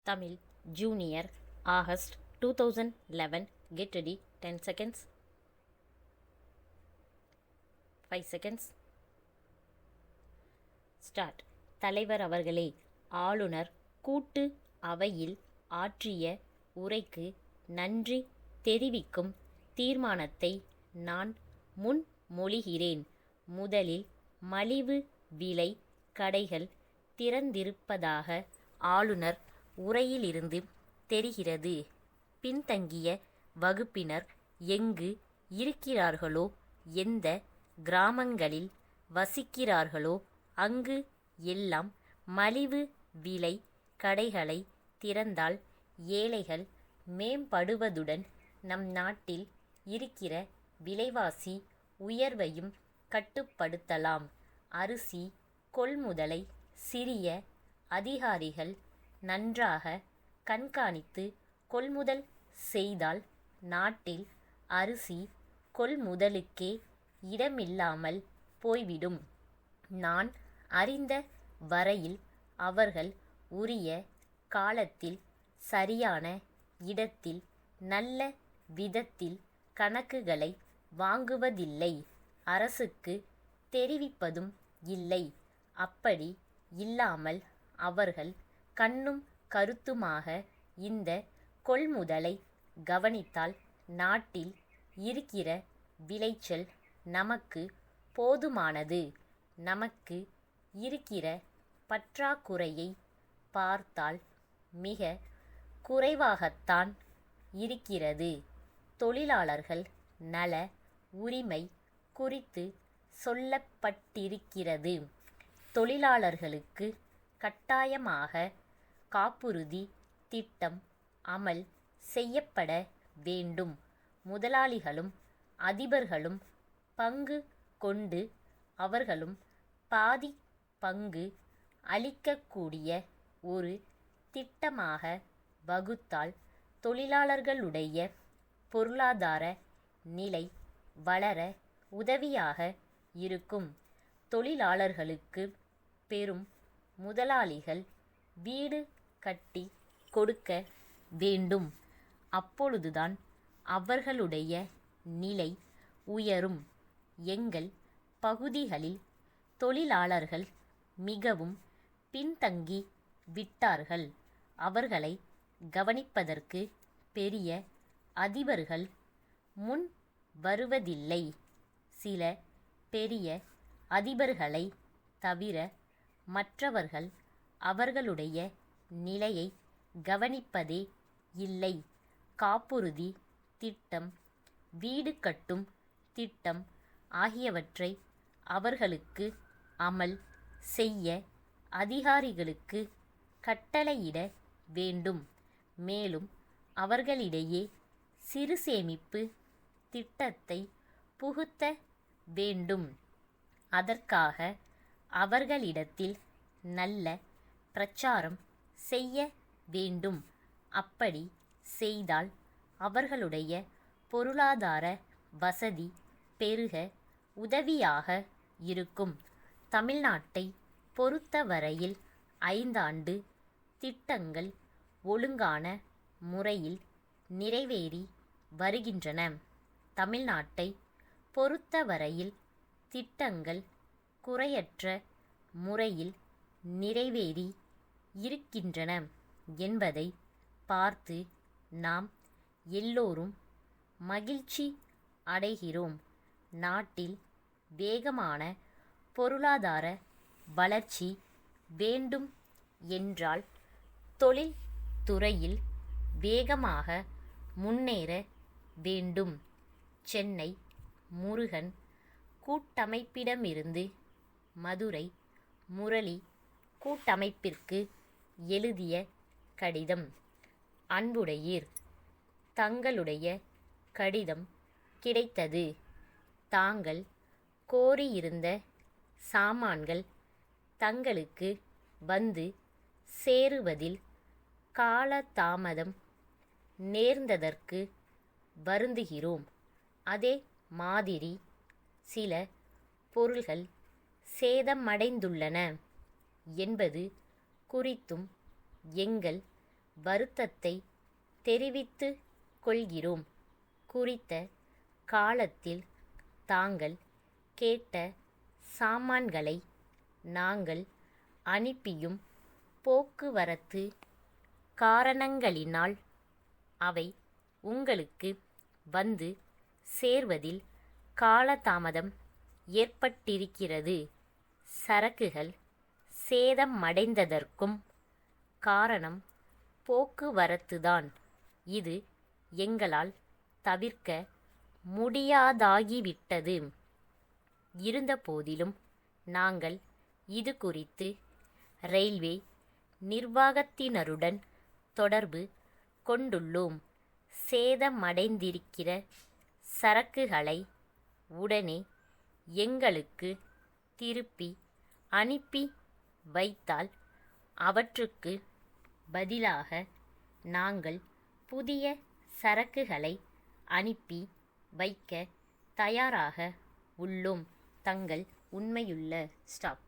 Tamil Junior August 2011. Get ready. 10 seconds. 5 seconds. Start. தலைவர் அவர்களே, ஆளுநர் கூட்டு அவையில் ஆற்றிய உரைக்கு நன்றி தெரிவிக்கும் தீர்மானத்தை நான் முன்மொழிகிறேன். முதலில் மலிவு விலை கடைகள் திறந்திருப்பதாக ஆளுநர் உரையிலிருந்து தெரிகிறது. பின்தங்கிய வகுப்பினர் எங்கு இருக்கிறார்களோ, எந்த கிராமங்களில் வசிக்கிறார்களோ அங்கு எல்லாம் மலிவு விலை கடைகளை திறந்தால் ஏழைகள் மேம்படுவதுடன் நம் நாட்டில் இருக்கிற விலைவாசி உயர்வையும் கட்டுப்படுத்தலாம். அரிசி கொள்முதலை சிறிய அதிகாரிகள் நன்றாக கண்காணித்து கொள்முதல் செய்தால் நாட்டில் அரிசி கொள்முதலுக்கே இடமில்லாமல் போய்விடும். நான் அறிந்த வரையில் அவர்கள் உரிய காலத்தில் சரியான இடத்தில் நல்ல விதத்தில் கணக்குகளை வாங்குவதில்லை, அரசுக்கு தெரிவிப்பதும் இல்லை. அப்படி இல்லாமல் அவர்கள் கண்ணும் கருத்துமாக இந்த கொள்முதலை கவனித்தால் நாட்டில் இருக்கிற விளைச்சல் நமக்கு போதுமானது. நமக்கு இருக்கிற பற்றாக்குறையை பார்த்தால் மிக குறைவாகத்தான் இருக்கிறது. தொழிலாளர்கள் நல உரிமை குறித்து சொல்லப்பட்டிருக்கிறது. தொழிலாளர்களுக்கு கட்டாயமாக காப்புறுதி திட்டம் அமல் செய்யப்பட வேண்டும். முதலாளிகளும் அதிபர்களும் பங்கு கொண்டு அவர்களும் பாதி பங்கு அளிக்கக்கூடிய ஒரு திட்டமாக வகுத்தால் தொழிலாளர்களுடைய பொருளாதார நிலை வளர உதவியாக இருக்கும். தொழிலாளர்களுக்கு பெரும் முதலாளிகள் வீடு கட்டி கொடுக்க வேண்டும். அப்பொழுதுதான் அவர்களுடைய நிலை உயரும். எங்கள் பகுதிகளில் தொழிலாளர்கள் மிகவும் பின்தங்கி விட்டார்கள். அவர்களை கவனிப்பதற்கு பெரிய அதிபர்கள் முன் வருவதில்லை. சில பெரிய அதிபர்களை தவிர மற்றவர்கள் அவர்களுடைய நிலையை கவனிப்பதே இல்லை. காப்புறுதி திட்டம், வீடு கட்டும் திட்டம் ஆகியவற்றை அவர்களுக்கு அமல் செய்ய அதிகாரிகளுக்கு கட்டளையிட வேண்டும். மேலும் அவர்களிடையே சிறு சேமிப்பு திட்டத்தை புகுத்த வேண்டும். அதற்காக அவர்களிடத்தில் நல்ல பிரச்சாரம் செய்ய வேண்டும். அப்படி செய்தால் அவர்களுடைய பொருளாதார வசதி பெருக உதவியாக இருக்கும். தமிழ்நாட்டை பொறுத்தவரையில் 5 ஆண்டு திட்டங்கள் ஒழுங்கான முறையில் நிறைவேறி வருகின்றன. தமிழ்நாட்டை பொறுத்தவரையில் திட்டங்கள் குறையற்ற முறையில் நிறைவேறி இருக்கின்றன என்பதை பார்த்து நாம் எல்லோரும் மகிழ்ச்சி அடைகிறோம். நாட்டில் வேகமான பொருளாதார வளர்ச்சி வேண்டும் என்றால் தொழில் துறையில் வேகமாக முன்னேற வேண்டும். சென்னை முருகன் கூட்டமைப்பிடமிருந்து மதுரை முரளி கூட்டமைப்பிற்கு எழுதிய கடிதம். அன்புடையீர், தங்களுடைய கடிதம் கிடைத்தது. தாங்கள் கோரியிருந்த சாமான்கள் தங்களுக்கு வந்து சேருவதில் காலதாமதம் நேர்ந்ததற்கு வருந்துகிறோம். அதே மாதிரி சில பொருள்கள் சேதமடைந்துள்ளன என்பது குறித்தும் எங்கள் வருத்தத்தை தெரிவித்துக் கொள்கிறோம். குறித்த காலத்தில் தாங்கள் கேட்ட சாமான்களை நாங்கள் அனுப்பியும் போக்குவரத்து காரணங்களினால் அவை உங்களுக்கு வந்து சேர்வதில் காலதாமதம் ஏற்பட்டிருக்கிறது. சரக்குகள் சேதமடைந்ததற்கும் காரணம் போக்குவரத்துதான். இது எங்களால் தவிர்க்க முடியாதாகிவிட்டது. இருந்தபோதிலும் நாங்கள் இது குறித்து ரயில்வே நிர்வாகத்தினருடன் தொடர்பு கொண்டுள்ளோம். சேதமடைந்திருக்கிற சரக்குகளை உடனே எங்களுக்கு திருப்பி அனுப்பி வைத்தால் அவற்றுக்கு பதிலாக நாங்கள் புதிய சரக்குகளை அனுப்பி வைக்க தயாராக உள்ளோம். தங்கள் உண்மையுள்ள ஸ்டாப்.